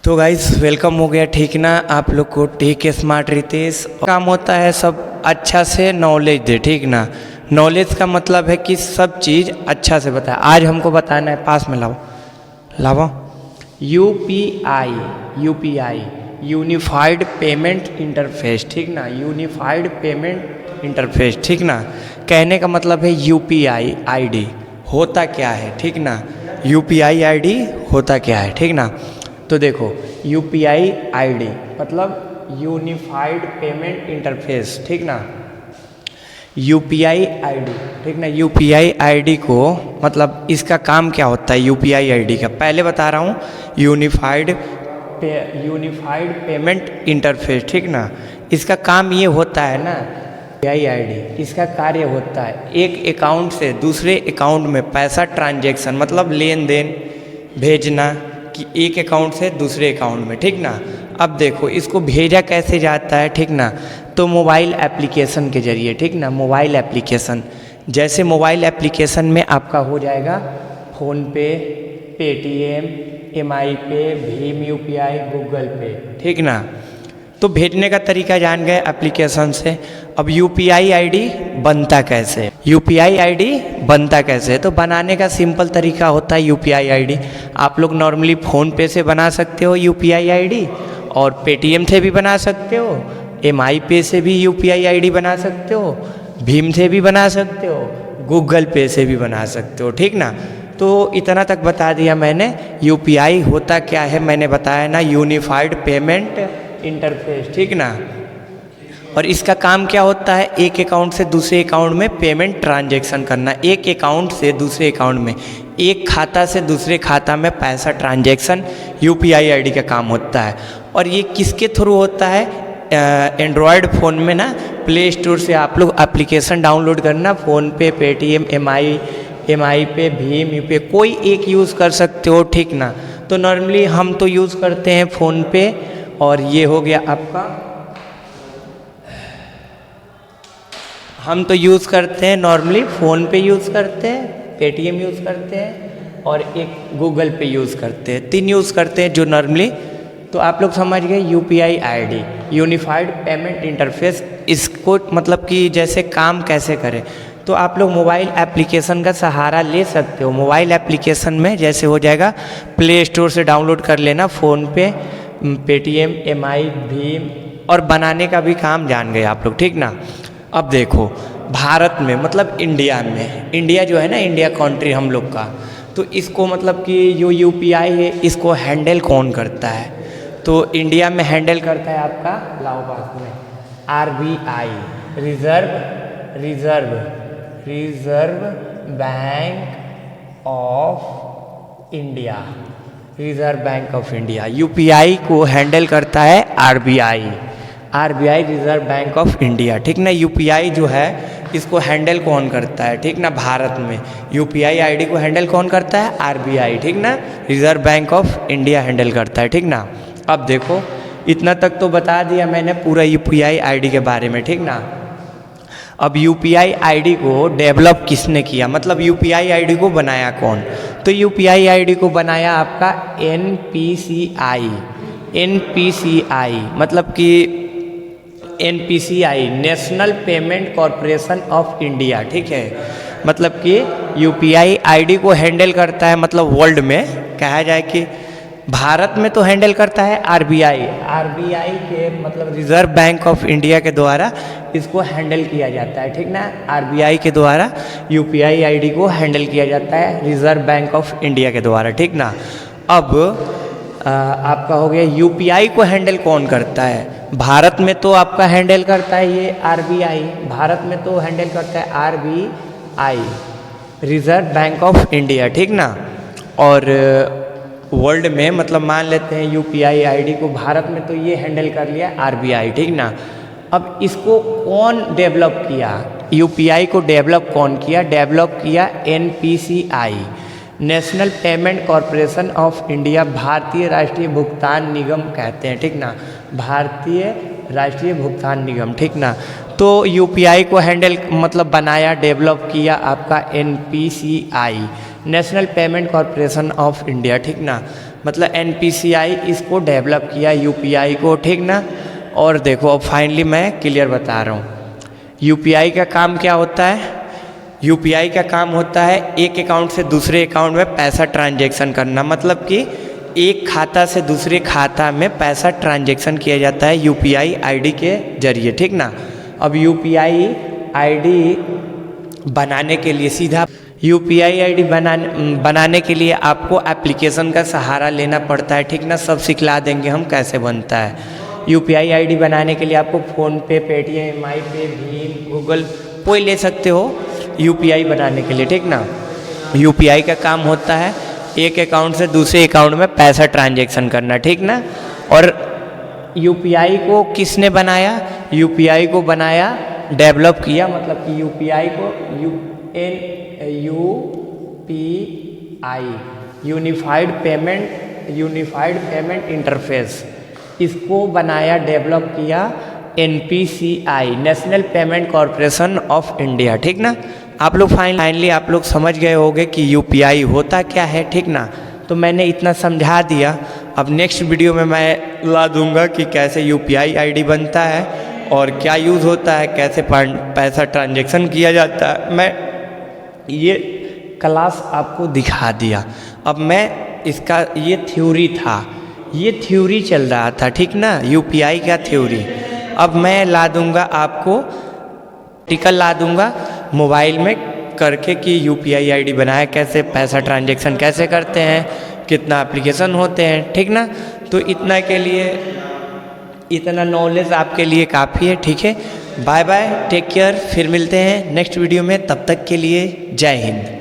तो guys welcome हो गया, ठीक ना। आप लोग को टेक स्मार्ट रितेश काम होता है सब अच्छा से नॉलेज दे, ठीक ना। नॉलेज का मतलब है कि सब चीज़ अच्छा से बताए। आज हमको बताना है, पास में लाओ लाओ, UPI UPI unified payment interface, ठीक ना। यूनिफाइड पेमेंट इंटरफेस, ठीक ना। कहने का मतलब है यूपीआई आईडी होता क्या है, ठीक ना। यूपीआई आईडी होता क्या है, ठीक ना। तो देखो यूपीआई आईडी मतलब यूनिफाइड पेमेंट इंटरफेस, ठीक ना। यूपीआई आईडी, ठीक ना। यूपीआई आईडी को मतलब इसका काम क्या होता है यूपीआई आईडी का, पहले बता रहा हूँ। यूनिफाइड पेमेंट इंटरफेस, ठीक ना। इसका काम ये होता है ना, यूपीआई आईडी इसका कार्य होता है एक अकाउंट से दूसरे अकाउंट में पैसा ट्रांजैक्शन मतलब लेन देन भेजना, कि एक अकाउंट से दूसरे अकाउंट में, ठीक ना। अब देखो इसको भेजा कैसे जाता है, ठीक ना। तो मोबाइल एप्लीकेशन के जरिए, ठीक ना। मोबाइल एप्लीकेशन, जैसे मोबाइल एप्लीकेशन में आपका हो जाएगा फ़ोनपे, पेटीएम, एमआई पे, भीम यूपीआई, गूगल पे, ठीक ना। तो भेजने का तरीका जान गए एप्लीकेशन से। अब यूपीआई आईडी बनता कैसे, यूपीआई आईडी बनता कैसे, तो बनाने का सिंपल तरीका होता है यूपीआई आईडी। आप लोग नॉर्मली फ़ोन पे से बना सकते हो यूपीआई आईडी, और पेटीएम से भी बना सकते हो, एमआई पे से भी यूपीआई आईडी बना सकते हो, भीम से भी बना सकते हो, गूगल पे से भी बना सकते हो, ठीक ना। तो इतना तक बता दिया मैंने। यूपीआई होता क्या है मैंने बताया ना, यूनिफाइड पेमेंट इंटरफेस, ठीक ना। और इसका काम क्या होता है, एक अकाउंट से दूसरे अकाउंट में पेमेंट ट्रांजैक्शन करना, एक अकाउंट से दूसरे अकाउंट में, एक खाता से दूसरे खाता में पैसा ट्रांजैक्शन यूपीआई आईडी का काम होता है। और ये किसके थ्रू होता है, एंड्रॉयड फ़ोन में ना प्ले स्टोर से आप लोग एप्लीकेशन डाउनलोड करना, फ़ोनपे, पेटीएम, एमआई पे, भीम यूपीआई कोई एक यूज़ कर सकते हो, ठीक ना। तो नॉर्मली हम तो यूज़ करते हैं फ़ोनपे, और ये हो गया आपका, हम तो यूज़ करते हैं नॉर्मली फ़ोन पे यूज़ करते हैं, पेटीएम यूज़ करते हैं, और एक गूगल पे यूज़ करते हैं, 3 यूज़ करते हैं जो नॉर्मली। तो आप लोग समझ गए UPI ID unified payment interface, इसको मतलब कि जैसे काम कैसे करें, तो आप लोग मोबाइल एप्लीकेशन का सहारा ले सकते हो। मोबाइल एप्लीकेशन में जैसे हो जाएगा, प्ले स्टोर से डाउनलोड कर लेना, फ़ोनपे, पेटीएम, एमआई, भीम, और बनाने का भी काम जान गए आप लोग, ठीक ना। अब देखो भारत में मतलब इंडिया में, इंडिया जो है ना, इंडिया कंट्री हम लोग का, तो इसको मतलब कि जो यूपीआई है इसको हैंडल कौन करता है, तो इंडिया में हैंडल करता है आपका इलाहाबाद में RBI, reserve bank of India, reserve bank of India. UPI को हैंडल करता है RBI reserve bank of India, ठीक ना। यूपीआई जो है इसको हैंडल कौन करता है, ठीक ना। भारत में यूपीआई आईडी को हैंडल कौन करता है, आरबीआई, ठीक ना। Reserve bank of India handle करता है, ठीक ना। अब देखो इतना तक तो बता दिया मैंने पूरा यूपीआई आईडी के बारे में, ठीक ना। अब यूपीआई आईडी को डेवलप किसने किया, मतलब यूपीआई आईडी को बनाया कौन, तो यूपीआई आईडी को बनाया आपका एनपीसीआई मतलब कि NPCI, national payment corporation of India, ठीक है। मतलब कि यूपीआई आईडी को हैंडल करता है, मतलब वर्ल्ड में कहा जाए कि भारत में तो हैंडल करता है आरबीआई के मतलब रिजर्व बैंक ऑफ इंडिया के द्वारा इसको हैंडल किया जाता है, ठीक ना। आरबीआई के द्वारा यूपीआई आईडी को हैंडल किया जाता है रिजर्व बैंक ऑफ इंडिया के द्वारा, ठीक ना। अब आपका हो गया यूपीआई को हैंडल कौन करता है, भारत में तो आपका हैंडल करता है ये आरबीआई, भारत में तो हैंडल करता है RBI, reserve bank of India, ठीक ना। और वर्ल्ड में मतलब मान लेते हैं यूपीआई आईडी को भारत में तो ये हैंडल कर लिया आरबीआई, ठीक ना। अब इसको कौन डेवलप किया, यूपीआई को डेवलप कौन किया, डेवलप किया NPCI, national payment corporation of India, भारतीय राष्ट्रीय भुगतान निगम कहते हैं, ठीक ना। भारतीय राष्ट्रीय भुगतान निगम, ठीक ना। तो यूपीआई को हैंडल मतलब बनाया, डेवलप किया आपका NPCI, national payment corporation of India, ठीक ना। मतलब NPCI इसको डेवलप किया UPI को, ठीक ना। और देखो अब फाइनली मैं क्लियर बता रहा हूँ। UPI का काम क्या होता है? UPI का काम होता है एक अकाउंट से दूसरे अकाउंट में पैसा ट्रांजैक्शन करना, मतलब कि एक खाता से दूसरे खाता में पैसा ट्रांजैक्शन किया जाता है UPI ID के जरिए, ठीक ना। अब UPI ID बनाने के लिए सीधा UPI ID बनाने के लिए आपको एप्लीकेशन का सहारा लेना पड़ता है, ठीक ना। सब सिखला देंगे हम कैसे बनता है। UPI ID बनाने के लिए आपको फ़ोनपे, पेटीएम, MI पे, भीम, गूगल कोई ले सकते हो UPI बनाने के लिए, ठीक ना। UPI का काम होता है एक अकाउंट से दूसरे अकाउंट में पैसा ट्रांजैक्शन करना, ठीक ना। और UPI को किसने बनाया? UPI को बनाया, डेवलप किया, मतलब कि UPI को UPI यूनिफाइड पेमेंट इंटरफेस, इसको बनाया, डेवलप किया NPCI, national payment corporation of India, ठीक ना। आप लोग फाइनली आप लोग समझ गए होंगे कि UPI होता क्या है, ठीक ना। तो मैंने इतना समझा दिया। अब नेक्स्ट वीडियो में मैं ला दूंगा कि कैसे UPI ID बनता है और क्या यूज़ होता है, कैसे पैसा ट्रांजैक्शन किया जाता है। मैं ये क्लास आपको दिखा दिया। अब मैं इसका ये थ्योरी था, ये थ्योरी चल रहा था, ठीक ना, UPI का थ्योरी। अब मैं ला दूंगा आपको प्रैक्टिकल ला दूंगा मोबाइल में करके कि UPI ID बनाया कैसे, पैसा ट्रांजैक्शन कैसे करते हैं, कितना एप्लीकेशन होते हैं, ठीक ना। तो इतना के लिए इतना नॉलेज आपके लिए काफ़ी है, ठीक है। बाय बाय, टेक केयर, फिर मिलते हैं नेक्स्ट वीडियो में। तब तक के लिए जय हिंद।